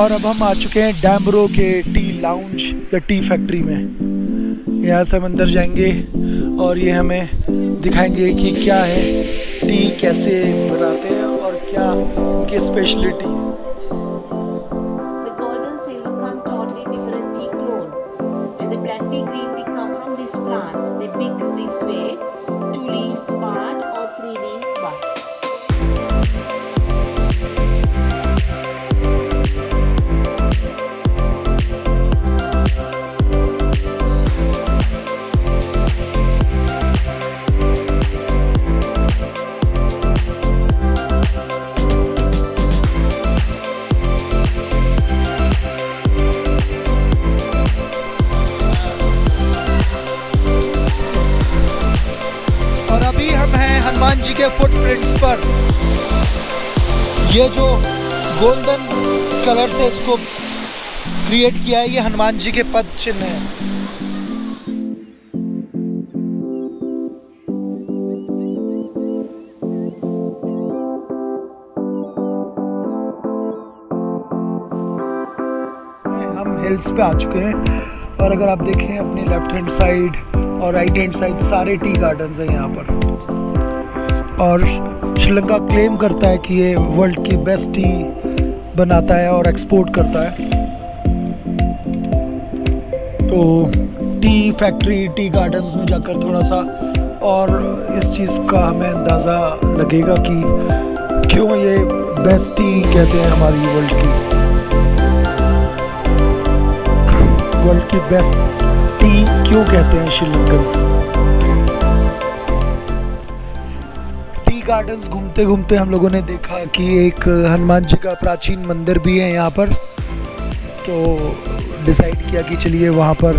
और अब हम आ चुके हैं डैम्ब्रो के टी लाउंज या टी फैक्ट्री में। यहाँ से हम अंदर जाएंगे और ये हमें दिखाएंगे कि क्या है टी, कैसे बनाते हैं और क्या की स्पेशलिटी है। The gold and silver come totally different tea clone. When the black tea, green tea come from this plant, they pick this way, 2 leaves bud or 3 leaves bud. और अभी हम हैं हनुमान जी के फुटप्रिंट्स पर। ये जो गोल्डन कलर से इसको क्रिएट किया है, ये हनुमान जी के पद चिन्ह है। हम हिल्स पे आ चुके हैं और अगर आप देखें अपनी लेफ्ट हैंड साइड और राइट हैंड साइड सारे टी गार्डन्स हैं यहाँ पर। और श्रीलंका क्लेम करता है कि ये वर्ल्ड की बेस्ट टी बनाता है और एक्सपोर्ट करता है। तो टी फैक्ट्री, टी गार्डन्स में जाकर थोड़ा सा और इस चीज़ का हमें अंदाज़ा लगेगा कि क्यों ये बेस्ट टी कहते हैं हमारी वर्ल्ड की बेस्ट टी क्यों कहते हैं श्रीलंकन्स। टी गार्डन्स घूमते घूमते हम लोगों ने देखा कि एक हनुमान जी का प्राचीन मंदिर भी है यहाँ पर। तो डिसाइड किया कि चलिए वहाँ पर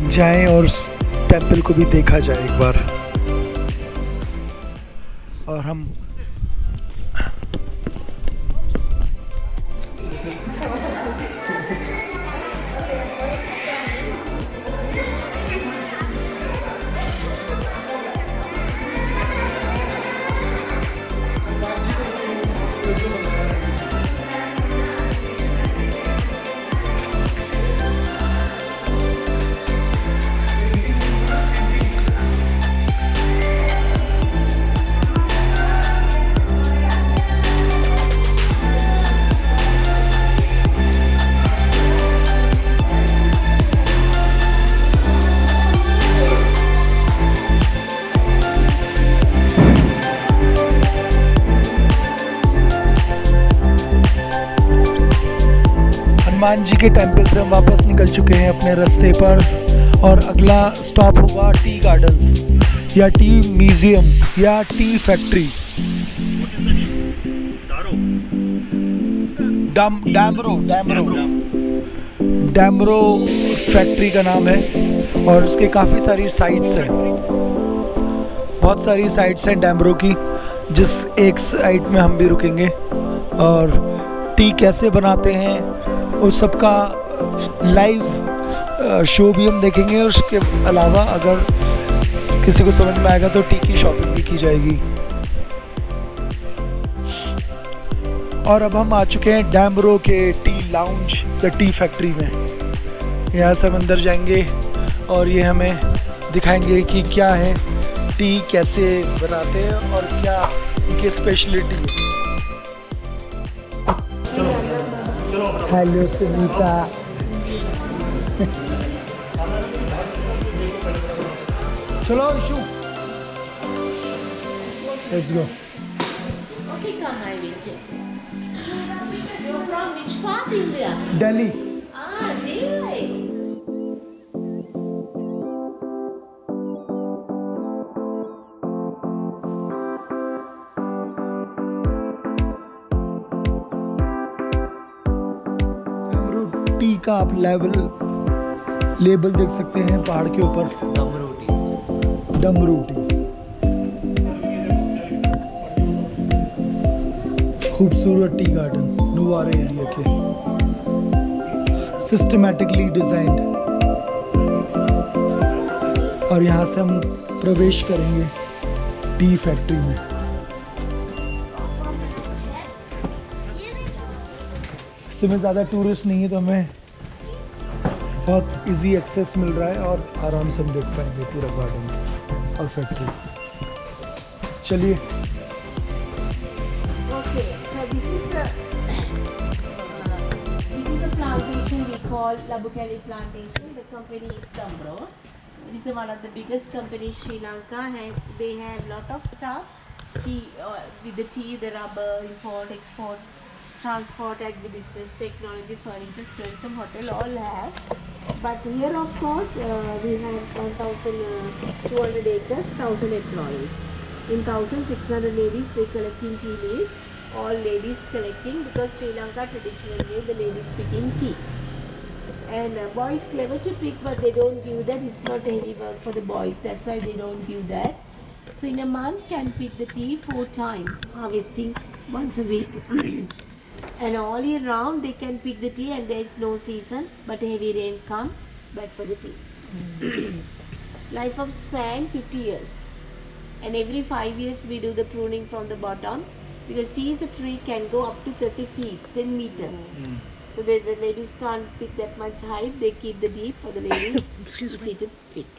जाएं और उस टेंपल को भी देखा जाए एक बार। और हम हनुमान जी के टेंपल से हम वापस निकल चुके हैं अपने रास्ते पर। और अगला स्टॉप होगा टी गार्डन्स या टी म्यूजियम या टी फैक्ट्री। डैम्ब्रो फैक्ट्री का नाम है और उसके काफ़ी सारी साइट्स हैं, बहुत सारी साइट्स हैं डैम्ब्रो की, जिस एक साइट में हम भी रुकेंगे और टी कैसे बनाते हैं उस सब का लाइव शो भी हम देखेंगे। और उसके अलावा अगर किसी को समझ में आएगा तो टी की शॉपिंग भी की जाएगी। और अब हम आ चुके हैं डैम्ब्रो के टी लाउंज या टी फैक्ट्री में। यहाँ से हम अंदर जाएंगे और ये हमें दिखाएंगे कि क्या है टी, कैसे बनाते हैं और क्या इनकी स्पेशलिटी है। हेलो सुनीता। चलो issue, let's go. Okay, come, I will take you. You're from which part in India? Delhi. Ah, Delhi. T का आप लेबल देख सकते हैं पहाड़ के ऊपर, डमरू टी। खूबसूरत टी गार्डन नुवारे एरिया के, सिस्टमैटिकली डिजाइंड। और यहाँ से हम प्रवेश करेंगे टी फैक्ट्री में। इससे में ज़्यादा टूरिस्ट नहीं है तो हमें बहुत इजी एक्सेस मिल रहा है और आराम से हम देख पाएंगे पूरा गार्डन और फैक्ट्री। चलिए। Okay, so this is the plantation we call Labukeli plantation. The company is Tambro. It is one of the biggest companies in Sri Lanka, and they have lot of stuff. With the tea, the rubber, import, export, transport, agribusiness, technology, furniture, tourism, hotel, all have. But here, of course, we have 1,200 acres, 1,000 employees. In 1,600 ladies, they collecting tea leaves. All ladies collecting because Sri Lanka traditionally the ladies picking tea. And boys clever to pick, but they don't give that. It's not heavy work for the boys. That's why they don't give that. So in a month can pick the tea 4 times, harvesting once a week. And all year round they can pick the tea, and there is no season, but heavy rain come, bad for the tea. Life of span 50 years, and every 5 years we do the pruning from the bottom, because tea is a tree can go up to 30 feet, 10 meters. So the ladies can't pick that much height. They keep the deep for the ladies to pick.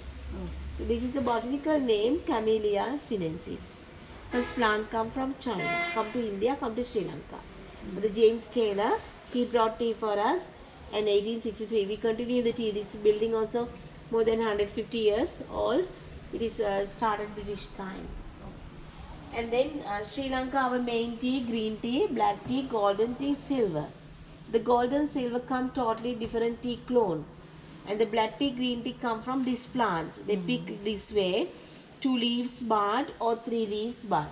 So this is the botanical name Camellia sinensis. First plant come from China, come to India, come to Sri Lanka. But the James Taylor, he brought tea for us in 1863. We continue the tea. This building also more than 150 years old. It is started British time. And then Sri Lanka, our main tea, green tea, black tea, golden tea, silver. The golden silver come totally different tea clone. And the black tea, green tea come from this plant. They pick this way, 2 leaves bud or 3 leaves bud.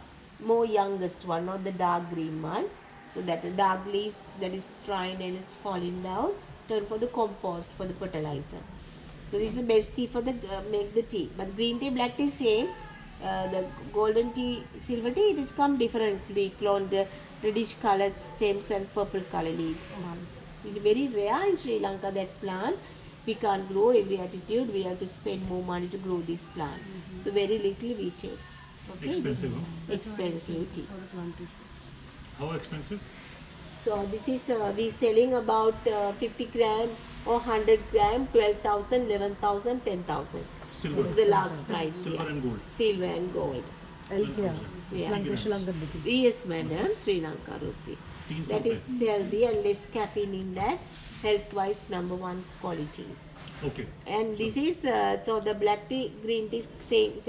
More youngest one, not the dark green one. So that the dark leaves that is drying and it's falling down, turn for the compost, for the fertilizer. So this is the best tea for the make the tea. But green tea, black tea same. The golden tea, silver tea, it is come differently cloned, the reddish colored stems and purple color leaves. It is very rare in Sri Lanka, that plant. We can't grow every altitude. We have to spend more money to grow this plant. So very little we take. Okay? Expensive, huh? Expensive tea. How expensive? So this is we selling about 50 gram or 100 gram, 12,000, 11,000, 10,000. Silver. This is the last price. Silver yeah. and gold. Silver and gold. Yeah. Sri Lanka. Yes, madam, Sri Lanka rupee. Teens That okay. is healthy and less caffeine in that. Health-wise, #1 qualities. Okay. And this is so the black tea, green tea,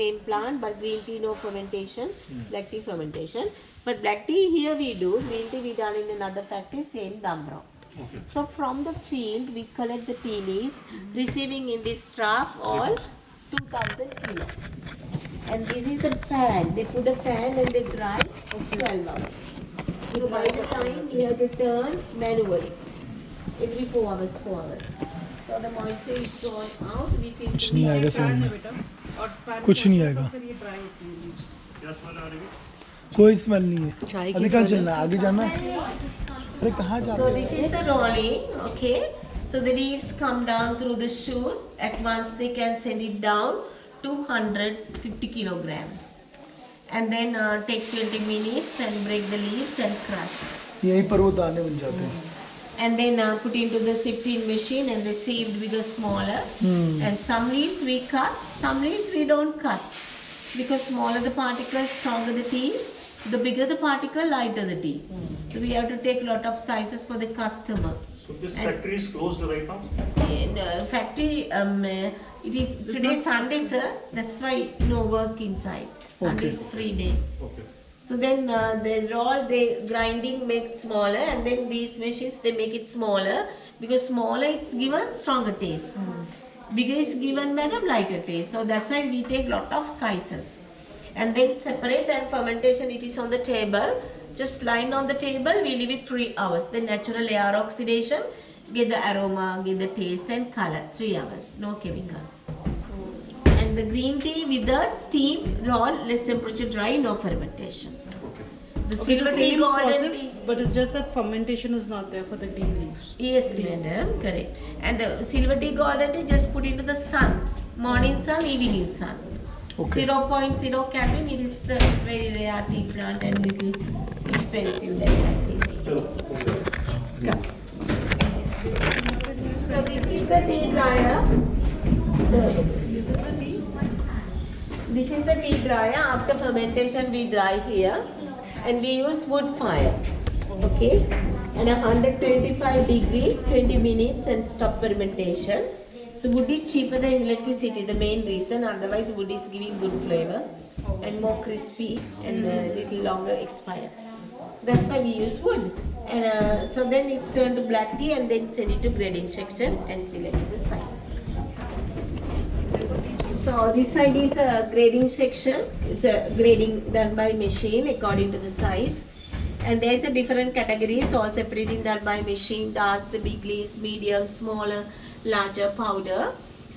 same plant, but green tea no fermentation, black tea fermentation. But black tea here we do, green tea we done in another factory, same Dambro. Okay. So from the field we collect the tea leaves, receiving in this trough all 2,000 kilo. And this is the fan. They put the fan and they dry 12 hours. So by the time we have to turn manually, every 4 hours, 4 hours. So the moisture is gone out. We feel कुछ नहीं आएगा समझ में, कुछ नहीं आएगा, क्या smell आ रही है? कोई स्मेल नहीं है। अभी कहाँ चलना है, आगे जाना है? अरे कहाँ जा So रहे this is the rolling, okay. So the leaves come down through the shoot. At once they can send it down 250 kilogram. And then take 20 minutes and break the leaves and crush. हो? यहीं पर वो दाने बन जाते हैं। And then put into the sieving machine and they sieved with a smaller. And some leaves we cut, some leaves we don't cut. Because smaller the particle, stronger the tea. The bigger the particle, lighter the tea. So we have to take lot of sizes for the customer. So this factory is closed right now? In factory, it is today Sunday, sir. That's why no work inside. Sunday is free day. Okay. So then they roll, they grinding make smaller, and then these machines they make it smaller because smaller it's given stronger taste. Bigger is given madam lighter taste. So that's why we take lot of sizes, and then separate and fermentation. It is on the table, just lying on the table. We leave it 3 hours. Then natural air oxidation, get the aroma, get the taste and color. 3 hours, no chemical. And the green tea without steam, raw, less temperature dry, no fermentation. The Okay, silver the tea, same golden process, tea. but it's just that fermentation is not there for the green leaves. Yes, madam, correct. And the silver tea, golden tea, just put into the sun. Morning sun, evening sun. Okay. 0.0 caffeine, it is the very rare tea plant and little expensive than that tea. चलो. Okay. Yeah. So this is the tea dryer. This is the tea dryer. After fermentation we dry here and we use wood fire. Okay. And 125 degree, 20 minutes and stop fermentation. So wood is cheaper than electricity, the main reason. Otherwise wood is giving good flavor and more crispy and little longer expire. That's why we use wood. And so then it's turned to black tea and then send it to grading section and select the size. So this side is a grading section. It's a grading done by machine according to the size. And there's a different categories, all separating done by machine, dust, big leaves, medium, smaller, larger, powder.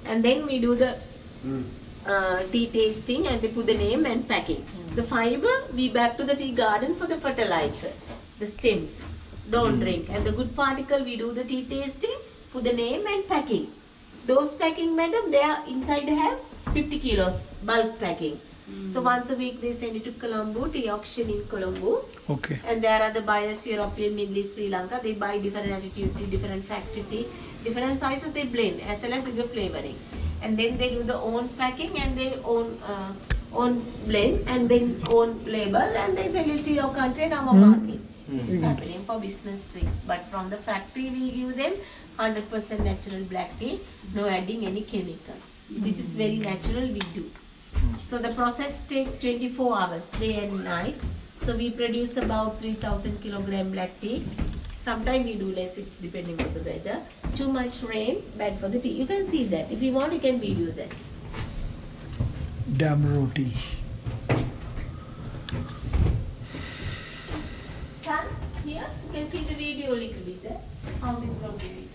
And then we do the tea tasting and they put the name and packing. The fiber, we back to the tea garden for the fertilizer, the stems, don't drink. And the good particle, we do the tea tasting, put the name and packing. Those packing, madam, they are inside have 50 kilos, bulk packing. So once a week they send it to Colombo, tea auction in Colombo. Okay. And there are the buyers, European, Middle East, Sri Lanka. They buy different attitude tea, different factory tea, different sizes they blend as well as with the flavoring. And then they do the own packing and they own blend and then own label and they sell it to your country and our market. This is happening for business drinks. But from the factory we give them 100% natural black tea, no adding any chemical. This is very natural we do. So the process takes 24 hours, day and night. So we produce about 3,000 kilogram black tea. Sometimes we do less depending on the weather. Too much rain, bad for the tea. You can see that. If you want, you can video that. Damro tea. Son, here you can see the video a little bit there. How they produce it.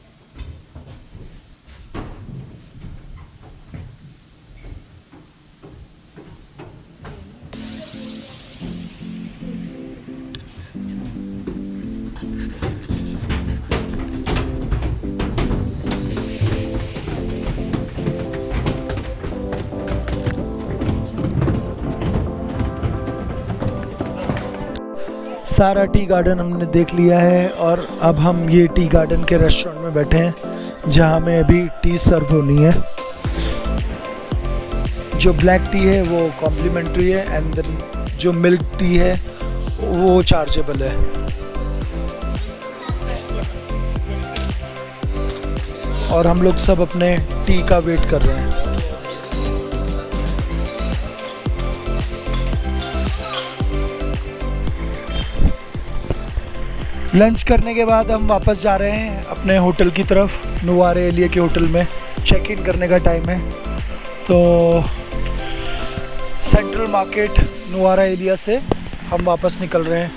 सारा tea garden हमने देख लिया है और अब हम ये tea garden के रेस्टोरेंट में बैठे हैं जहाँ में अभी टी सर्व होनी है। जो ब्लैक टी है वो कॉम्प्लीमेंट्री है एंड देन जो मिल्क टी है वो चार्जेबल है। और हम लोग सब अपने टी का वेट कर रहे हैं। लंच करने के बाद हम वापस जा रहे हैं अपने होटल की तरफ। नुवारे एलिया के होटल में चेक इन करने का टाइम है। तो सेंट्रल मार्केट नुवारा एलिया से हम वापस निकल रहे हैं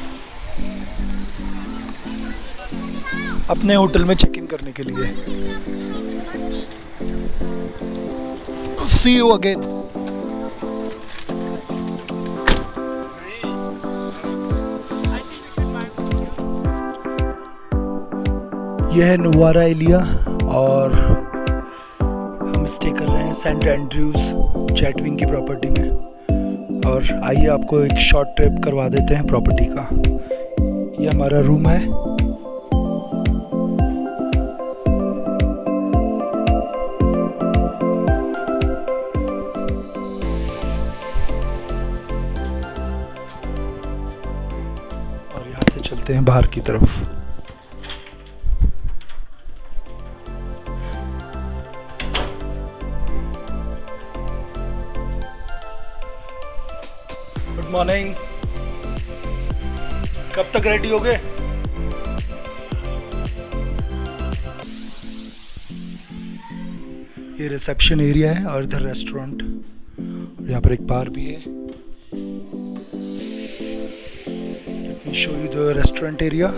अपने होटल में चेक इन करने के लिए। सी यू अगेन। यह है नुवारा एलिया और हम स्टे कर रहे हैं सेंट एंड्रयूज चैटविंग की प्रॉपर्टी में। और आइए आपको एक शॉर्ट ट्रिप करवा देते हैं प्रॉपर्टी का। ये हमारा रूम है। और यहाँ से चलते हैं बाहर की तरफ। Good morning. कब तक रेडी हो गए? ये रिसेप्शन एरिया है और इधर रेस्टोरेंट। यहाँ पर एक बार भी है। Let me show you the restaurant area.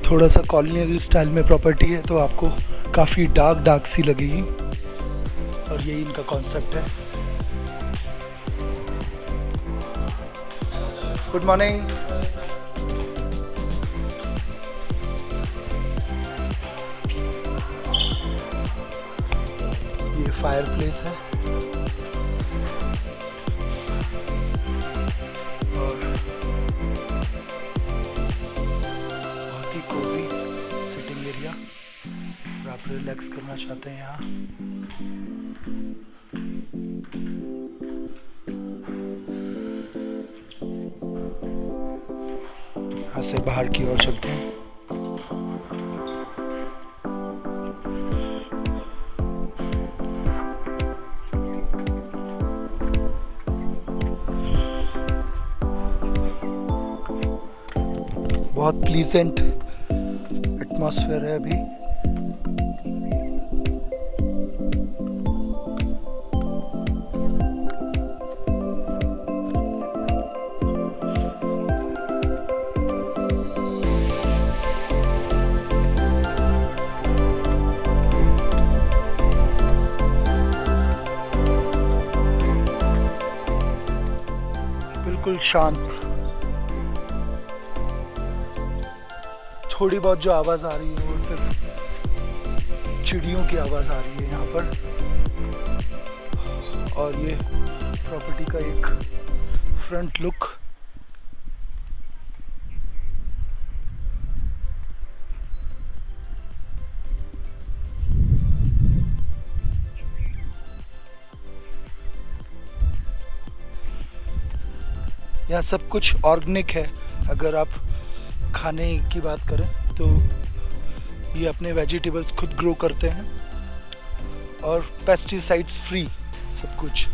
थोड़ा सा कॉलोनियल स्टाइल में प्रॉपर्टी है तो आपको काफ़ी डार्क सी लगेगी और यही इनका कॉन्सेप्ट है। Good morning. फायर प्लेस है और बहुत ही कोजी सिटिंग एरिया। अगर आप रिलैक्स करना चाहते हैं यहाँ, यहाँ से बाहर की ओर चलते हैं। बहुत प्लीजेंट एटमॉस्फेयर है अभी। बिल्कुल शांत। थोड़ी बहुत जो आवाज़ आ रही है वो सिर्फ चिड़ियों की आवाज़ आ रही है यहाँ पर। और ये प्रॉपर्टी का एक फ्रंट लुक। यहाँ सब कुछ ऑर्गेनिक है। अगर आप खाने की बात करें तो ये अपने वेजिटेबल्स खुद ग्रो करते हैं और पेस्टिसाइड्स फ्री सब कुछ।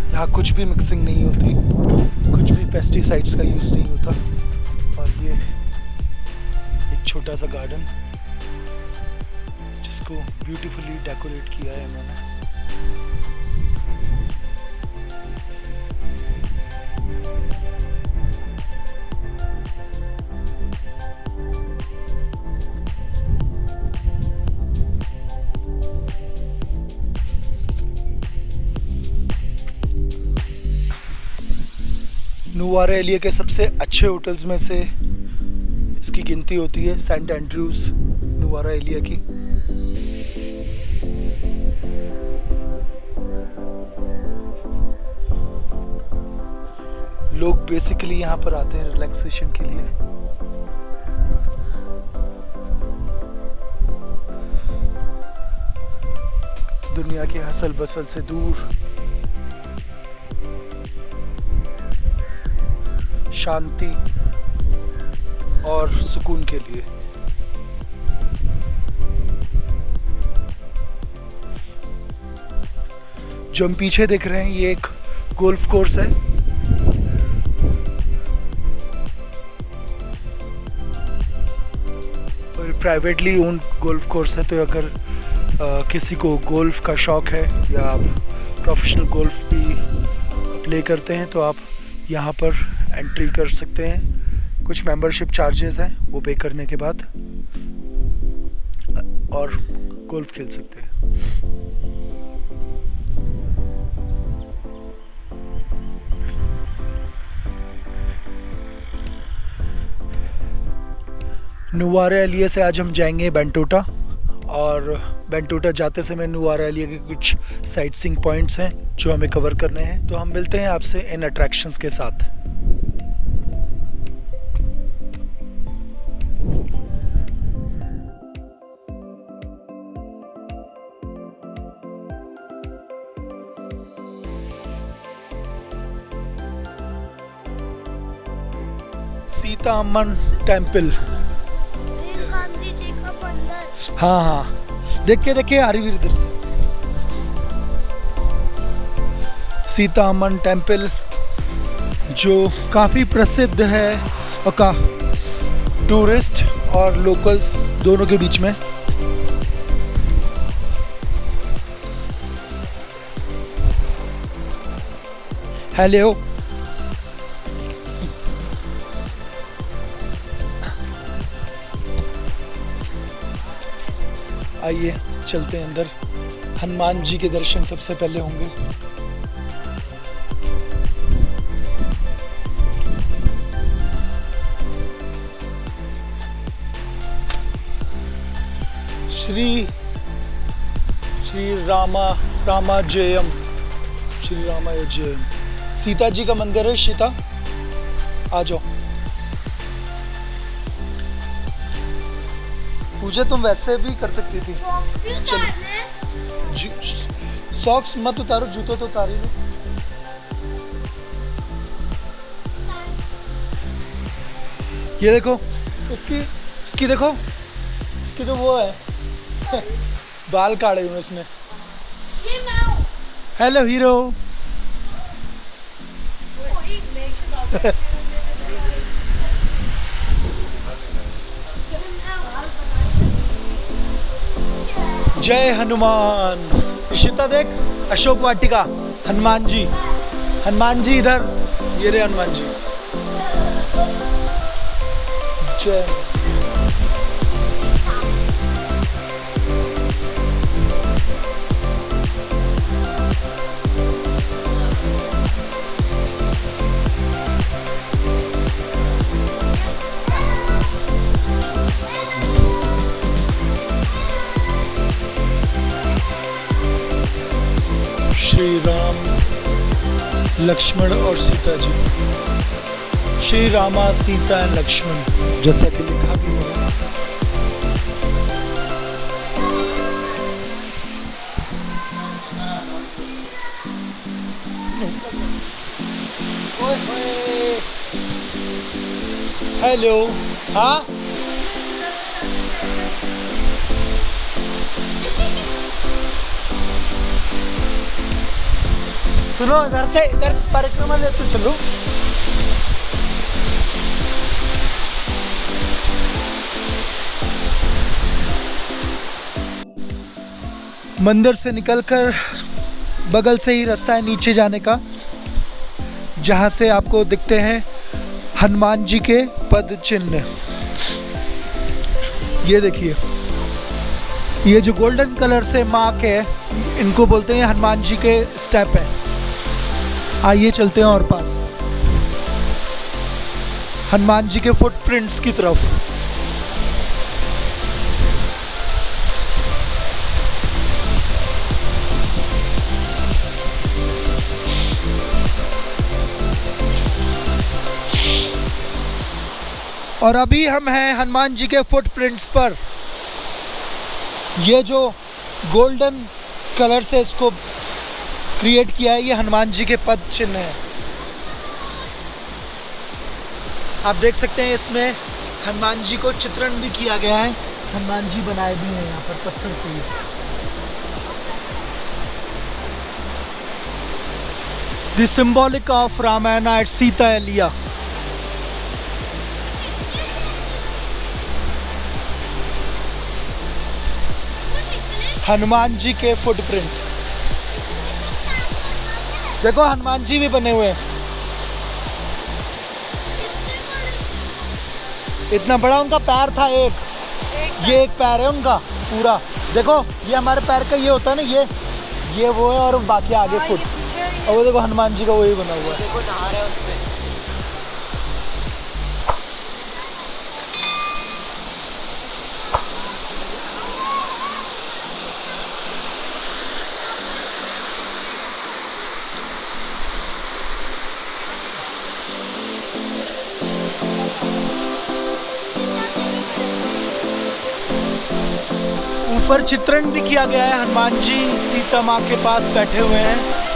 यहाँ कुछ भी मिक्सिंग नहीं होती, कुछ भी पेस्टिसाइड्स का यूज़ नहीं होता। और ये एक छोटा सा गार्डन जिसको ब्यूटीफुली डेकोरेट किया है इन्होंने। नुवारा एलिया के सबसे अच्छे होटल्स में से इसकी गिनती होती है सेंट एंड्रयूज नुवारा एलिया की। लोग बेसिकली यहाँ पर आते हैं रिलैक्सेशन के लिए। दुनिया के हसल बसल से दूर शांति और सुकून के लिए। जो हम पीछे देख रहे हैं ये एक गोल्फ कोर्स है। और प्राइवेटली ओन्ड गोल्फ कोर्स है। तो अगर किसी को गोल्फ का शौक है या आप प्रोफेशनल गोल्फ भी प्ले करते हैं तो आप यहाँ पर एंट्री कर सकते हैं। कुछ मेंबरशिप चार्जेस हैं, वो पे करने के बाद और गोल्फ खेल सकते हैं। नुवारा एलिया से आज हम जाएंगे बेंटोटा। और बेंटोटा जाते समय नुवारा एलिया के कुछ साइट सीइंग पॉइंट्स हैं जो हमें कवर करने हैं। तो हम मिलते हैं आपसे इन अट्रैक्शंस के साथ। सीता अम्मन टेम्पल। गांधी जी का बंदर। हाँ हाँ, देखिए आ रही वीर इधर से। सीता अम्मन टेम्पल जो काफ़ी प्रसिद्ध है और टूरिस्ट और लोकल्स दोनों के बीच में। हेलो, आइए चलते हैं अंदर। हनुमान जी के दर्शन सबसे पहले होंगे। श्री श्री रामा जयम, श्री रामा जयम। सीता जी का मंदिर है। सीता आ जाओ। पूजा तुम वैसे भी कर सकती थी। सॉक्स मत उतारो, जूते तो उतार ही लो। ये देखो इसकी देखो, इसकी तो वो है बाल काटे हुए उसने। Hello hero. जय हनुमान। इशिता देख, अशोक वाटिका, हनुमान जी इधर, ये रे हनुमान जी। जय। श्री राम, लक्ष्मण और सीता जी। श्री रामा सीता एंड लक्ष्मण, जैसा कि लिखा भी है। हेलो। हाँ सुनो, इधर से परिक्रमा लेते चलो। मंदिर से निकलकर बगल से ही रास्ता है नीचे जाने का, जहां से आपको दिखते हैं हनुमान जी के पद चिन्ह। ये देखिए, ये जो गोल्डन कलर से मार्क है, इनको बोलते हैं हनुमान जी के स्टेप है। आइए चलते हैं और पास हनुमान जी के फुटप्रिंट्स की तरफ। और अभी हम हैं हनुमान जी के फुटप्रिंट्स पर। ये जो गोल्डन कलर से इसको क्रिएट किया है, ये हनुमान जी के पद चिन्ह है। आप देख सकते हैं इसमें हनुमान जी को चित्रण भी किया गया है। हनुमान जी बनाए भी हैं यहाँ पर पत्थर से ही। The symbolic of Ramayana at Sita Elia। Hanuman ji के फुटप्रिंट देखो, हनुमान जी भी बने हुए हैं। इतना बड़ा उनका पैर था, ये एक पैर है उनका पूरा। देखो, ये हमारे पैर का ये होता है ना, ये वो है, और बाकी आगे फुट। और वो देखो हनुमान जी का वही बना हुआ है। देखो नहा रहे हैं उसपे। ऊपर चित्रण भी किया गया है, हनुमान जी सीता माँ के पास बैठे हुए हैं।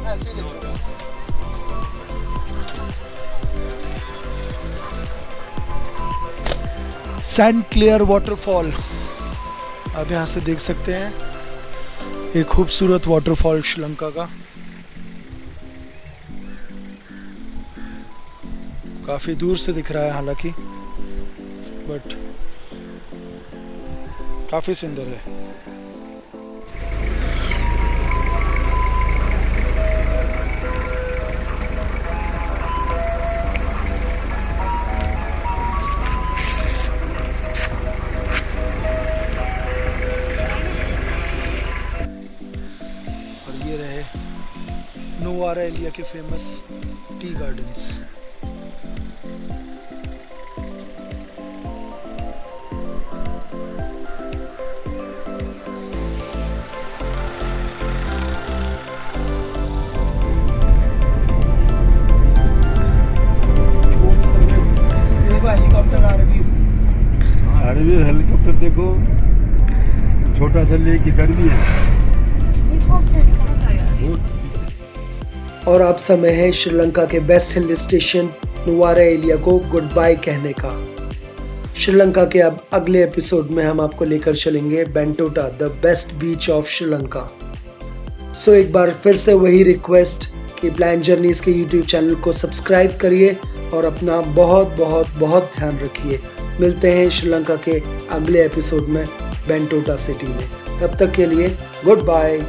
ऐसे ही देखो बस। सैंड क्लियर वाटरफॉल, आप यहाँ से देख सकते हैं एक खूबसूरत वाटरफॉल श्रीलंका का। काफी दूर से दिख रहा है हालांकि, बट काफी सुंदर है। नुवारा एलिया के फेमस टी गार्डन्स। हेलीकॉप्टर अरबी हेलीकॉप्टर देखो, छोटा सा लेक इधर भी है। और अब समय है श्रीलंका के best hill station Nuwara Eliya को गुड बाय कहने का। श्रीलंका के अब अगले एपिसोड में हम आपको लेकर चलेंगे Bentota, the best beach of Sri Lanka. So एक बार फिर से वही रिक्वेस्ट कि प्लान जर्नीज के यूट्यूब चैनल को सब्सक्राइब करिए और अपना बहुत बहुत बहुत ध्यान रखिए। मिलते हैं श्रीलंका के अगले एपिसोड में बेंटोटा सिटी में। तब तक के लिए गुड बाय।